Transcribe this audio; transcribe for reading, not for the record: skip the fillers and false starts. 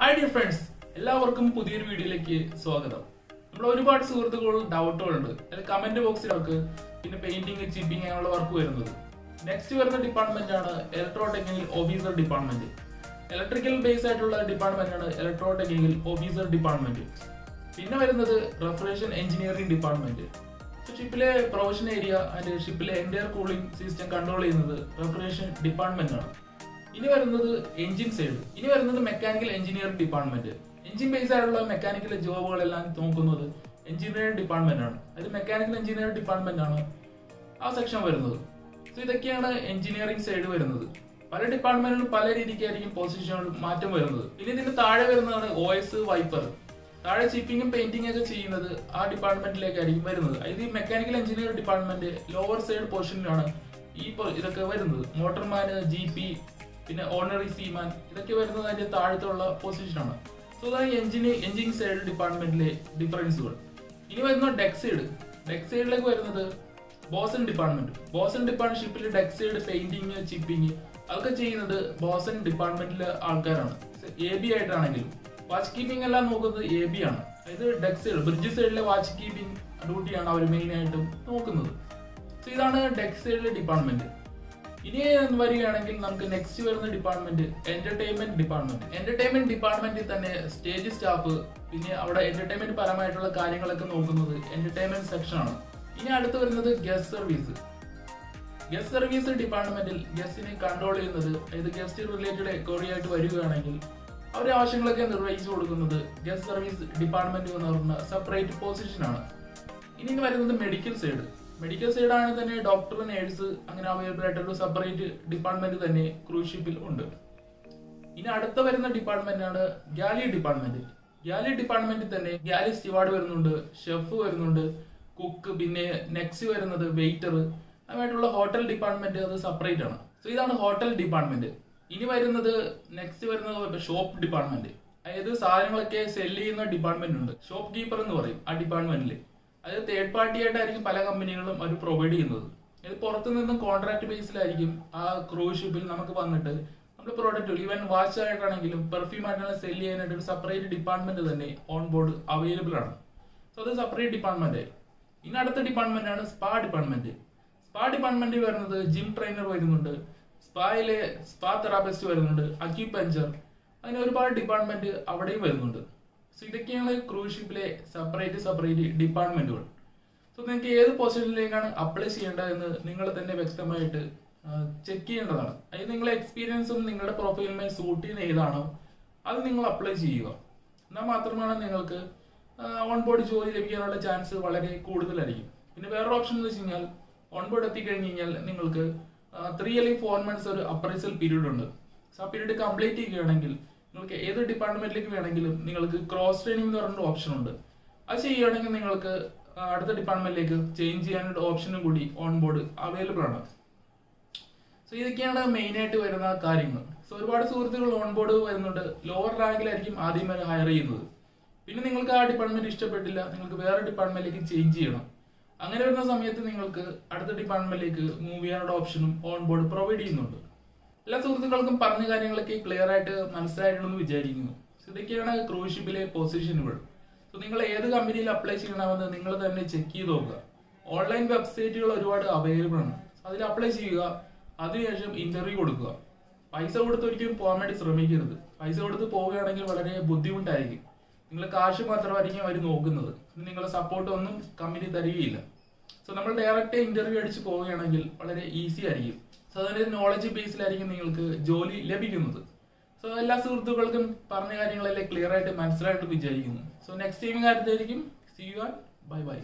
Hi dear friends, എല്ലാവർക്കും പുതിയൊരു വീഡിയോയിലേക്ക് സ്വാഗതം. നമ്മൾ ഒരുപാട് സുഹൃത്തുക്കൾ ഡൗട്ടുകളുണ്ട്. അതിൽ കമന്റ് ബോക്സിലൊക്കെ പിന്നെ പെയിന്റിംഗ്, ചിപ്പിംഗ് അങ്ങനെയുള്ള വർക്ക് വരുന്നത്. നെക്സ്റ്റ് വരുന്ന ഡിപ്പാർട്ട്മെന്റ് ആണ് electro technical officer department. Electrical base ആയിട്ടുള്ള ഡിപ്പാർട്ട്മെന്റ് ആണ് ഇലക്ട്രോ ടെക്നിക്കൽ ഓഫീസർ ഡിപ്പാർട്ട്മെന്റ്. പിന്നെ വരുന്നത് റെഫ്രിജറേഷൻ എഞ്ചിനീയറിംഗ് ഡിപ്പാർട്ട്മെന്റ്. ഷിപ്പിലെ പ്രൊവിഷൻ ഏരിയ ആൻഡ് ഷിപ്പിലെ എൻറ്റയർ കൂളിംഗ് സിസ്റ്റം കൺട്രോൾ ചെയ്യുന്നത് റെഫ്രിജറേഷൻ ഡിപ്പാർട്ട്മെന്റ് ആണ്. ഇനി വരുന്നത് എഞ്ചിൻ സൈഡ്. ഇനി വരുന്നത് mechanical engineering department. Engine base ആയിട്ടുള്ള മെക്കാനിക്കൽ ജോബുകളെല്ലാം നോക്കുന്നത് എഞ്ചിനീയറിംഗ് ഡിപ്പാർട്ട്മെന്റ് ആണ്. അത് മെക്കാനിക്കൽ എഞ്ചിനീയറിംഗ് ഡിപ്പാർട്ട്മെന്റ് ആണ് ആ സെക്ഷൻ വരുന്നത്. സോ ഇതൊക്കെയാണ് എഞ്ചിനീയറിംഗ് സൈഡ് വരുന്നത്. പല ഡിപ്പാർട്ട്മെന്റിലും പല രീതിക്കായിരിക്കും പൊസിഷനുകൾ മാറ്റം വരുന്നത്. ഇനി ഇതിന്റെ താഴെ വരുന്നതാണ് OS വൈപ്പർ. താഴെ ചിപ്പിങ്ങും പെയിന്റിംഗ് ഒക്കെ ചെയ്യുന്നത് ആ ഡിപ്പാർട്ട്മെന്റിലേക്കായിരിക്കും വരുന്നത്. ഇത് mechanical engineering department lower side പൊസിഷനിലാണ് ഇതൊക്കെ വരുന്നത്. മോട്ടർമാൻ, GP, പിന്നെ ഓണറി സീമാൻ, ഇതൊക്കെ വരുന്നത് അതിന്റെ താഴത്തുള്ള പൊസിഷനാണ്. സോ അതാണ് എഞ്ചിൻ സൈഡ് ഡിപ്പാർട്ട്മെന്റിലെ ഡിഫറൻസുകൾ. ഇനി വരുന്ന ഡെക്ക് സൈഡ്. ഡെക്ക് സൈഡിലേക്ക് വരുന്നത് ബോസൺ ഡിപ്പാർട്ട്മെന്റ്. ബോസൺ ഡിപ്പാർട്ട്മെന്റ് ഷിപ്പിൽ ഡെക്ക് സൈഡ് പെയിന്റിങ്, ചിപ്പിങ് അതൊക്കെ ചെയ്യുന്നത് ബോസൺ ഡിപ്പാർട്ട്മെന്റിലെ ആൾക്കാരാണ്. AB ആയിട്ടാണെങ്കിലും വാച്ച് കീപ്പിംഗ് എല്ലാം നോക്കുന്നത് AB ആണ്. അതായത് ഡെക്ക് സൈഡ്, ബ്രിഡ്ജ് സൈഡിലെ വാച്ച് കീപ്പിംഗ് ഡ്യൂട്ടിയാണ് അവർ മെയിൻ ആയിട്ടും നോക്കുന്നത്. സോ ഇതാണ് ഡെക്ക് സൈഡിലെ ഡിപ്പാർട്ട്മെന്റ്. ഇനി വരികയാണെങ്കിൽ നമുക്ക് നെക്സ്റ്റ് വരുന്ന ഡിപ്പാർട്ട്മെന്റ് എന്റർടൈൻമെന്റ് ഡിപ്പാർട്ട്മെന്റ്. എന്റർടൈൻമെന്റ് ഡിപ്പാർട്ട്മെന്റിൽ തന്നെ സ്റ്റേജ് സ്റ്റാഫ്, പിന്നെ അവിടെ എന്റർടൈൻമെന്റ് പരമായിട്ടുള്ള കാര്യങ്ങളൊക്കെ നോക്കുന്നത് എന്റർടൈൻമെന്റ് സെക്ഷൻ ആണ്. ഇനി അടുത്ത് വരുന്നത് ഗസ്റ്റ് സർവീസ്. ഗസ്റ്റ് സർവീസ് ഡിപ്പാർട്ട്മെന്റിൽ ഗസ്റ്റിനെ കൺട്രോൾ ചെയ്യുന്നത്, അതായത് ഗസ്റ്റ് റിലേറ്റഡ് എക്വയറി ആയിട്ട് വരികയാണെങ്കിൽ അവരുടെ ആവശ്യങ്ങളൊക്കെ നിർവഹിച്ചു കൊടുക്കുന്നത് ഗസ്റ്റ് സർവീസ് ഡിപ്പാർട്ട്മെന്റ് എന്ന് പറയുന്ന സെപ്പറേറ്റ് പൊസിഷൻ ആണ്. ഇനി വരുന്നത് മെഡിക്കൽ സൈഡ്. മെഡിക്കൽ സൈഡ് ആണെങ്കിൽ തന്നെ ഡോക്ടർ, നേഴ്സ് അങ്ങനെ അവൈലബിൾ ആയിട്ടുള്ള സെപ്പറേറ്റ് ഡിപ്പാർട്ട്മെന്റ് തന്നെ ക്രൂസ് ഷിപ്പിൽ ഉണ്ട്. ഇനി അടുത്ത വരുന്ന ഡിപ്പാർട്ട്മെന്റ് ആണ് ഗാലി ഡിപ്പാർട്ട്മെന്റ്. ഗാലി ഡിപ്പാർട്ട്മെന്റിൽ തന്നെ ഗാലി സ്റ്റിവാർഡ് വരുന്നുണ്ട്, ഷെഫ് വരുന്നുണ്ട്, കുക്ക്, പിന്നെ നെക്സ്റ്റ് വരുന്നത് വെയിറ്റർ, അതുമായിട്ടുള്ള ഹോട്ടൽ ഡിപ്പാർട്ട്മെന്റ് അത് സെപ്പറേറ്റ് ആണ്. സോ ഇതാണ് ഹോട്ടൽ ഡിപ്പാർട്ട്മെന്റ്. ഇനി വരുന്നത് നെക്സ്റ്റ് വരുന്നത് ഷോപ്പ് ഡിപ്പാർട്ട്മെന്റ്. അതായത് സാധനങ്ങളൊക്കെ സെല് ചെയ്യുന്ന ഡിപ്പാർട്ട്മെന്റ് ഉണ്ട്, ഷോപ്പ് കീപ്പർ എന്ന് പറയും ആ ഡിപ്പാർട്ട്മെന്റിൽ. അത് തേർഡ് പാർട്ടി ആയിട്ടായിരിക്കും പല കമ്പനികളും അവർ പ്രൊവൈഡ് ചെയ്യുന്നത്. ഇത് പുറത്തു നിന്നും കോൺട്രാക്ട് ബേസിലായിരിക്കും ആ ക്രൂസ് ഷിപ്പിൽ നമുക്ക് വന്നിട്ട് നമ്മുടെ പ്രോഡക്റ്റ്, ഈവൻ വാച്ച് ആയിട്ടാണെങ്കിലും പെർഫ്യൂം ആയിട്ടാണ് സെല് ചെയ്യാനായിട്ട് ഒരു സെപ്പറേറ്റ് ഡിപ്പാർട്ട്മെന്റ് തന്നെ ഓൺ ബോർഡ് അവൈലബിൾ ആണ്. സോ അത് സെപ്പറേറ്റ് ഡിപ്പാർട്ട്മെന്റ്. ഇനി അടുത്ത ഡിപ്പാർട്ട്മെന്റ് ആണ് സ്പാ ഡിപ്പാർട്ട്മെന്റ്. സ്പാ ഡിപ്പാർട്ട്മെന്റിൽ വരുന്നത് ജിം ട്രെയിനർ വരുന്നുണ്ട്, സ്പായിലെ സ്പാ തെറാപ്പിസ്റ്റ് വരുന്നുണ്ട്, അക്യുപഞ്ചർ, അങ്ങനെ ഒരുപാട് ഡിപ്പാർട്ട്മെന്റ് അവിടെയും വരുന്നുണ്ട്. സോ ഇതൊക്കെയാണ് ക്രൂസ് ഷിപ്പിലെ സെപ്പറേറ്റ് ഡിപ്പാർട്ട്മെന്റുകൾ. സോ നിങ്ങൾക്ക് ഏത് പൊസിഷനിലേക്കാണ് അപ്ലൈ ചെയ്യേണ്ടതെന്ന് നിങ്ങൾ തന്നെ വ്യക്തമായിട്ട് ചെക്ക് ചെയ്യേണ്ടതാണ്. അതായത് നിങ്ങളുടെ എക്സ്പീരിയൻസും നിങ്ങളുടെ പ്രൊഫൈലുമായി സൂട്ട് ചെയ്യുന്ന ഏതാണോ അത് നിങ്ങൾ അപ്ലൈ ചെയ്യുക. എന്നാൽ മാത്രമാണ് നിങ്ങൾക്ക് ഓൺ ബോർഡ് ജോലി ലഭിക്കാനുള്ള ചാൻസ് വളരെ കൂടുതലായിരിക്കും. പിന്നെ വേറൊരു ഓപ്ഷൻ എന്ന് വെച്ച് കഴിഞ്ഞാൽ ഓൺ ബോർഡ് എത്തിക്കഴിഞ്ഞ് കഴിഞ്ഞാൽ നിങ്ങൾക്ക് 3 അല്ലെങ്കിൽ 4 months ഒരു അപ്രൈസൽ പീരീഡ് ഉണ്ട്. സോ ആ പീരീഡ് കംപ്ലീറ്റ് ചെയ്യുകയാണെങ്കിൽ നിങ്ങൾക്ക് ഏത് ഡിപ്പാർട്ട്മെന്റിലേക്ക് വേണമെങ്കിലും നിങ്ങൾക്ക് ക്രോസ് ട്രെയിനിങ് എന്ന് പറഞ്ഞ ഓപ്ഷൻ ഉണ്ട്. അത് ചെയ്യുകയാണെങ്കിൽ നിങ്ങൾക്ക് അടുത്ത ഡിപ്പാർട്ട്മെന്റിലേക്ക് ചേഞ്ച് ചെയ്യാനുള്ള ഓപ്ഷനും കൂടി ഓൺ ബോർഡ് അവൈലബിൾ ആണ്. സോ ഇതൊക്കെയാണ് മെയിൻ ആയിട്ട് വരുന്ന കാര്യങ്ങൾ. സോ ഒരുപാട് സുഹൃത്തുക്കൾ ഓൺ ബോർഡ് വരുന്നുണ്ട്. ലോവർ റാങ്കിലായിരിക്കും ആദ്യം വരെ ഹയർ ചെയ്യുന്നത്. പിന്നെ നിങ്ങൾക്ക് ആ ഡിപ്പാർട്ട്മെന്റ് ഇഷ്ടപ്പെട്ടില്ല, നിങ്ങൾക്ക് വേറെ ഡിപ്പാർട്ട്മെന്റിലേക്ക് ചേഞ്ച് ചെയ്യണം. അങ്ങനെ വരുന്ന സമയത്ത് നിങ്ങൾക്ക് അടുത്ത ഡിപ്പാർട്ട്മെന്റിലേക്ക് മൂവ് ചെയ്യാനുള്ള ഓപ്ഷനും ഓൺ ബോർഡ് പ്രൊവൈഡ് ചെയ്യുന്നുണ്ട്. എല്ലാ സുഹൃത്തുക്കൾക്കും പറഞ്ഞ കാര്യങ്ങളൊക്കെ ക്ലിയർ ആയിട്ട് മനസ്സിലായിട്ടുണ്ടെന്ന് വിചാരിക്കുന്നു. ഇതൊക്കെയാണ് ക്രൂസ് ഷിപ്പിലെ പൊസിഷനുകൾ. സോ നിങ്ങൾ ഏത് കമ്പനിയിൽ അപ്ലൈ ചെയ്യണമെന്ന് നിങ്ങൾ തന്നെ ചെക്ക് ചെയ്ത് നോക്കുക. ഓൺലൈൻ വെബ്സൈറ്റുകൾ ഒരുപാട് അവൈലബിൾ ആണ്. അതിൽ അപ്ലൈ ചെയ്യുക, അതിനുശേഷം ഇന്റർവ്യൂ കൊടുക്കുക. പൈസ കൊടുത്ത് ഒരിക്കലും പോകാൻ വേണ്ടി ശ്രമിക്കരുത്. പൈസ കൊടുത്ത് പോവുകയാണെങ്കിൽ വളരെ ബുദ്ധിമുട്ടായിരിക്കും. നിങ്ങൾ കാശ് മാത്രമായിരിക്കും അവർ നോക്കുന്നത്, നിങ്ങളുടെ സപ്പോർട്ട് ഒന്നും കമ്പനി തരികയില്ല. സോ നമ്മൾ ഡയറക്റ്റ് ഇന്റർവ്യൂ അടിച്ച് പോവുകയാണെങ്കിൽ വളരെ ഈസി ആയിരിക്കും. സോ അതിന്റെ നോളജ് ബേസിലായിരിക്കും നിങ്ങൾക്ക് ജോലി ലഭിക്കുന്നത്. സോ എല്ലാ സുഹൃത്തുക്കൾക്കും പറഞ്ഞ കാര്യങ്ങളെല്ലാം ക്ലിയർ ആയിട്ട് മനസ്സിലായിട്ട് വിചാരിക്കുന്നു. സോ നെക്സ്റ്റ് ടൈം കാര്യത്തിലായിരിക്കും. സീ യു ആർ. Bye by.